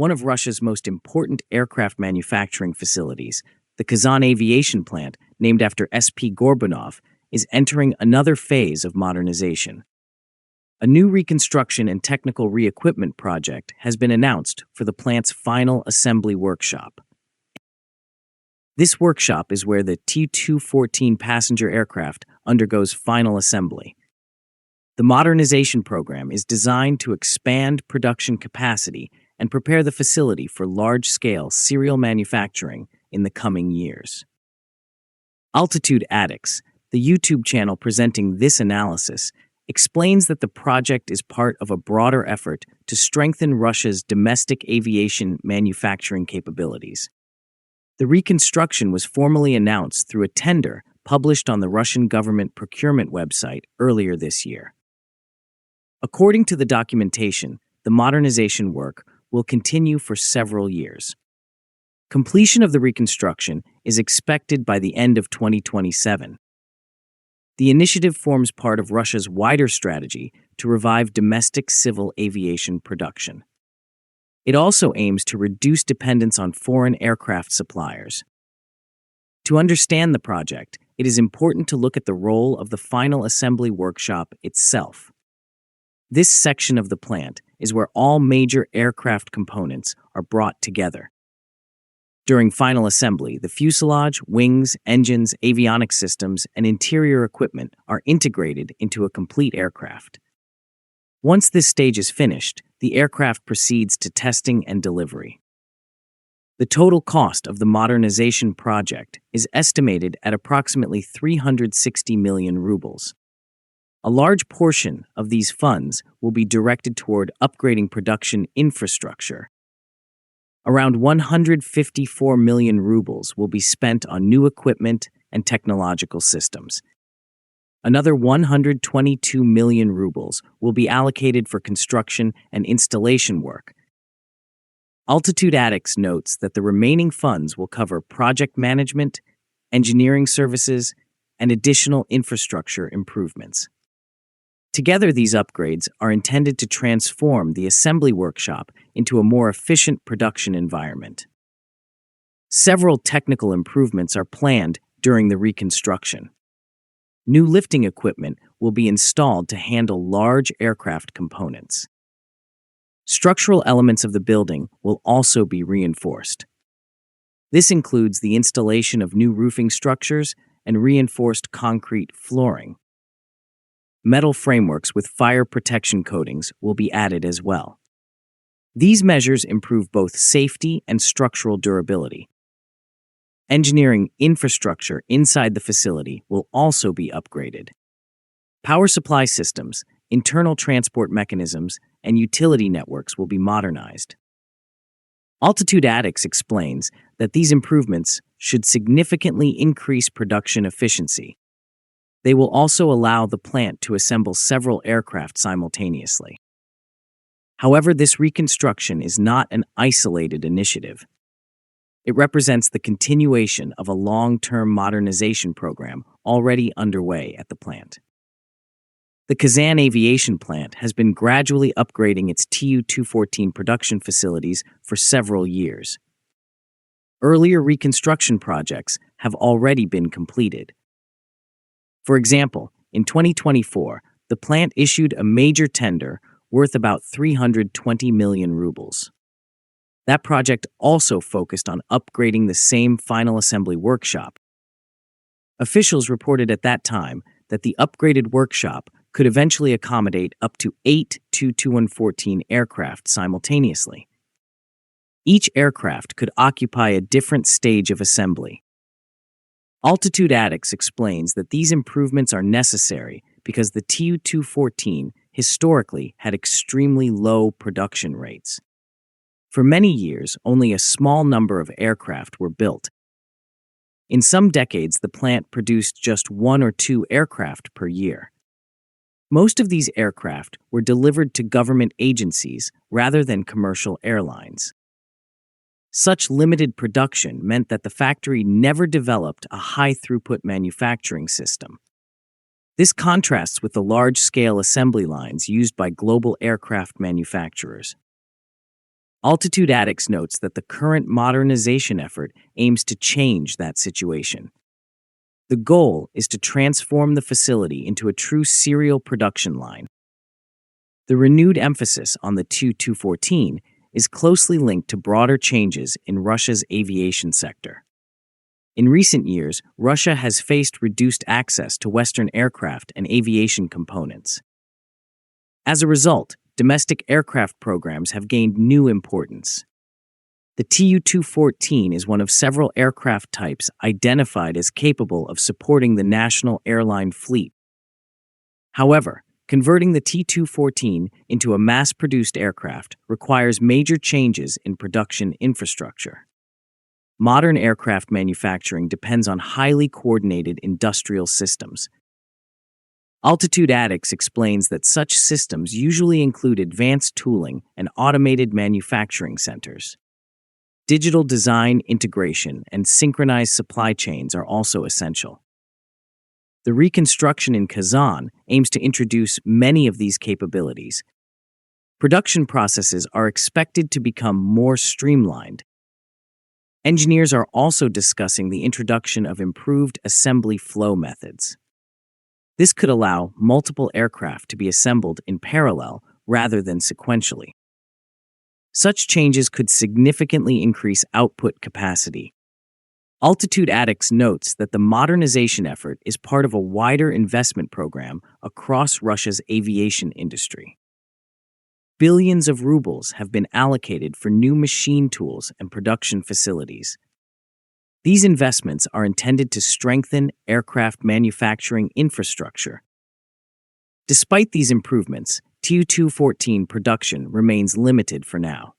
One of Russia's most important aircraft manufacturing facilities, the Kazan Aviation Plant, named after S.P. Gorbunov, is entering another phase of modernization. A new reconstruction and technical re-equipment project has been announced for the plant's final assembly workshop. This workshop is where the Tu-214 passenger aircraft undergoes final assembly. The modernization program is designed to expand production capacity and prepare the facility for large-scale serial manufacturing in the coming years. Addicts, the YouTube channel presenting this analysis, explains that the project is part of a broader effort to strengthen Russia's domestic aviation manufacturing capabilities. The reconstruction was formally announced through a tender published on the Russian government procurement website earlier this year. According to the documentation, the modernization work will continue for several years. Completion of the reconstruction is expected by the end of 2027. The initiative forms part of Russia's wider strategy to revive domestic civil aviation production. It also aims to reduce dependence on foreign aircraft suppliers. To understand the project, it is important to look at the role of the final assembly workshop itself. This section of the plant is where all major aircraft components are brought together. During final assembly, the fuselage, wings, engines, avionics systems, and interior equipment are integrated into a complete aircraft. Once this stage is finished, the aircraft proceeds to testing and delivery. The total cost of the modernization project is estimated at approximately 360 million rubles. A large portion of these funds will be directed toward upgrading production infrastructure. Around 154 million rubles will be spent on new equipment and technological systems. Another 122 million rubles will be allocated for construction and installation work. Addicts notes that the remaining funds will cover project management, engineering services, and additional infrastructure improvements. Together, these upgrades are intended to transform the assembly workshop into a more efficient production environment. Several technical improvements are planned during the reconstruction. New lifting equipment will be installed to handle large aircraft components. Structural elements of the building will also be reinforced. This includes the installation of new roofing structures and reinforced concrete flooring. Metal frameworks with fire protection coatings will be added as well. These measures improve both safety and structural durability. Engineering infrastructure inside the facility will also be upgraded. Power supply systems, internal transport mechanisms, and utility networks will be modernized. Addicts explains that these improvements should significantly increase production efficiency. They will also allow the plant to assemble several aircraft simultaneously. However, this reconstruction is not an isolated initiative. It represents the continuation of a long-term modernization program already underway at the plant. The Kazan Aviation Plant has been gradually upgrading its Tu-214 production facilities for several years. Earlier reconstruction projects have already been completed. For example, in 2024, the plant issued a major tender worth about 320 million rubles. That project also focused on upgrading the same final assembly workshop. Officials reported at that time that the upgraded workshop could eventually accommodate up to 8 Tu-214 aircraft simultaneously. Each aircraft could occupy a different stage of assembly. Addicts explains that these improvements are necessary because the Tu-214 historically had extremely low production rates. For many years, only a small number of aircraft were built. In some decades, the plant produced just 1 or 2 aircraft per year. Most of these aircraft were delivered to government agencies rather than commercial airlines. Such limited production meant that the factory never developed a high-throughput manufacturing system. This contrasts with the large-scale assembly lines used by global aircraft manufacturers. Altitude Addicts notes that the current modernization effort aims to change that situation. The goal is to transform the facility into a true serial production line. The renewed emphasis on the Tu-214 is closely linked to broader changes in Russia's aviation sector. In recent years, Russia has faced reduced access to Western aircraft and aviation components. As a result, domestic aircraft programs have gained new importance. The Tu-214 is one of several aircraft types identified as capable of supporting the national airline fleet. However, converting the Tu-214 into a mass-produced aircraft requires major changes in production infrastructure. Modern aircraft manufacturing depends on highly coordinated industrial systems. Altitude Addicts explains that such systems usually include advanced tooling and automated manufacturing centers. Digital design integration and synchronized supply chains are also essential. The reconstruction in Kazan aims to introduce many of these capabilities. Production processes are expected to become more streamlined. Engineers are also discussing the introduction of improved assembly flow methods. This could allow multiple aircraft to be assembled in parallel rather than sequentially. Such changes could significantly increase output capacity. Altitude Addicts notes that the modernization effort is part of a wider investment program across Russia's aviation industry. Billions of rubles have been allocated for new machine tools and production facilities. These investments are intended to strengthen aircraft manufacturing infrastructure. Despite these improvements, Tu-214 production remains limited for now.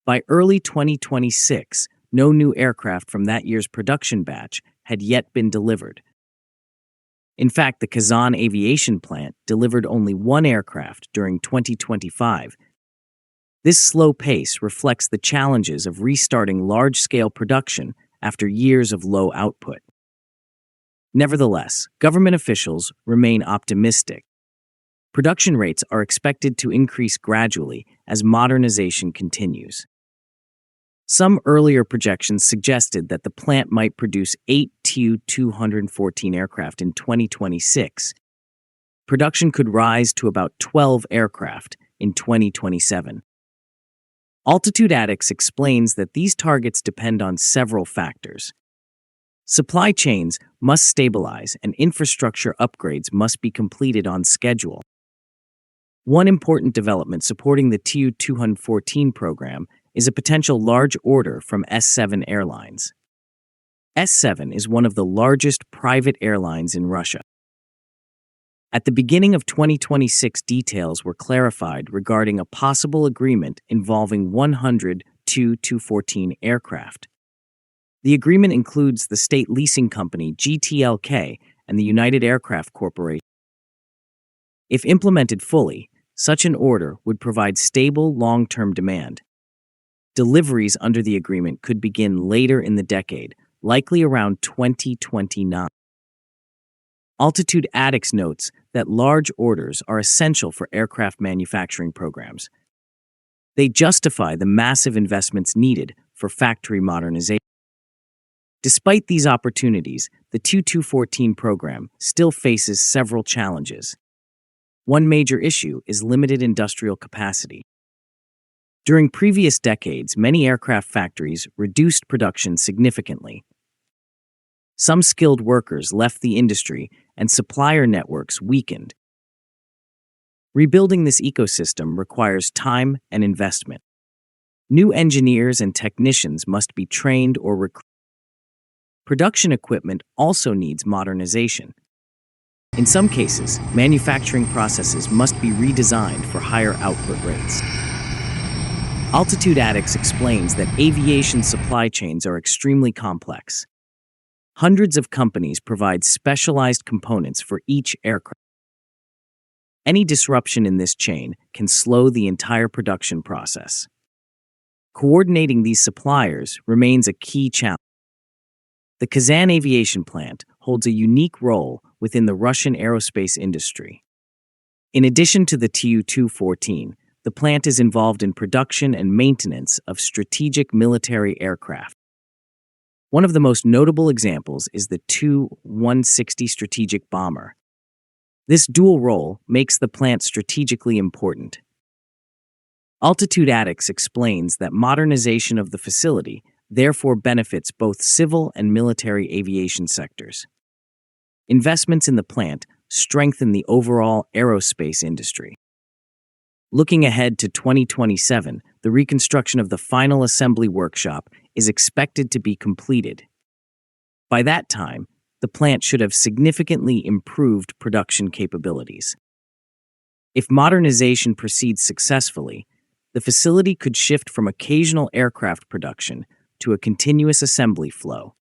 By early 2026, no new aircraft from that year's production batch had yet been delivered. In fact, the Kazan Aviation Plant delivered only one aircraft during 2025. This slow pace reflects the challenges of restarting large-scale production after years of low output. Nevertheless, government officials remain optimistic. Production rates are expected to increase gradually as modernization continues. Some earlier projections suggested that the plant might produce 8 Tu-214 aircraft in 2026. Production could rise to about 12 aircraft in 2027. Altitude Addicts explains that these targets depend on several factors. Supply chains must stabilize and infrastructure upgrades must be completed on schedule. One important development supporting the Tu-214 program is a potential large order from S7 Airlines. S7 is one of the largest private airlines in Russia. At the beginning of 2026, details were clarified regarding a possible agreement involving 100 Tu-214 aircraft. The agreement includes the state leasing company GTLK and the United Aircraft Corporation. If implemented fully, such an order would provide stable long-term demand. Deliveries under the agreement could begin later in the decade, likely around 2029. Altitude Addicts notes that large orders are essential for aircraft manufacturing programs. They justify the massive investments needed for factory modernization. Despite these opportunities, the Tu-214 program still faces several challenges. One major issue is limited industrial capacity. During previous decades, many aircraft factories reduced production significantly. Some skilled workers left the industry and supplier networks weakened. Rebuilding this ecosystem requires time and investment. New engineers and technicians must be trained or recruited. Production equipment also needs modernization. In some cases, manufacturing processes must be redesigned for higher output rates. Altitude Addicts explains that aviation supply chains are extremely complex. Hundreds of companies provide specialized components for each aircraft. Any disruption in this chain can slow the entire production process. Coordinating these suppliers remains a key challenge. The Kazan Aviation Plant holds a unique role within the Russian aerospace industry. In addition to the Tu-214, the plant is involved in production and maintenance of strategic military aircraft. One of the most notable examples is the Tu-160 strategic bomber. This dual role makes the plant strategically important. Altitude Addicts explains that modernization of the facility therefore benefits both civil and military aviation sectors. Investments in the plant strengthen the overall aerospace industry. Looking ahead to 2027, the reconstruction of the final assembly workshop is expected to be completed. By that time, the plant should have significantly improved production capabilities. If modernization proceeds successfully, the facility could shift from occasional aircraft production to a continuous assembly flow.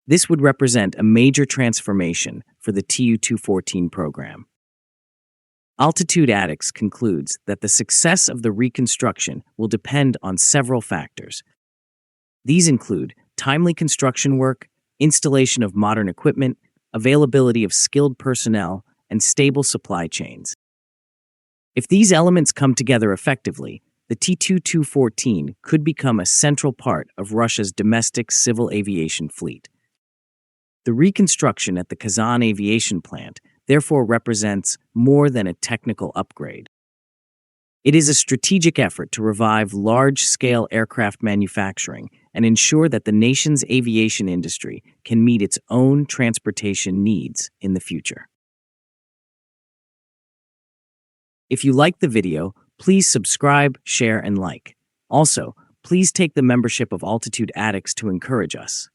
This would represent a major transformation for the Tu-214 program. Altitude Addicts concludes that the success of the reconstruction will depend on several factors. These include timely construction work, installation of modern equipment, availability of skilled personnel, and stable supply chains. If these elements come together effectively, the Tu-214 could become a central part of Russia's domestic civil aviation fleet. The reconstruction at the Kazan Aviation Plant therefore represents more than a technical upgrade. It is a strategic effort to revive large-scale aircraft manufacturing and ensure that the nation's aviation industry can meet its own transportation needs in the future. If you liked the video, please subscribe, share, and like. Also, please take the membership of Altitude Addicts to encourage us.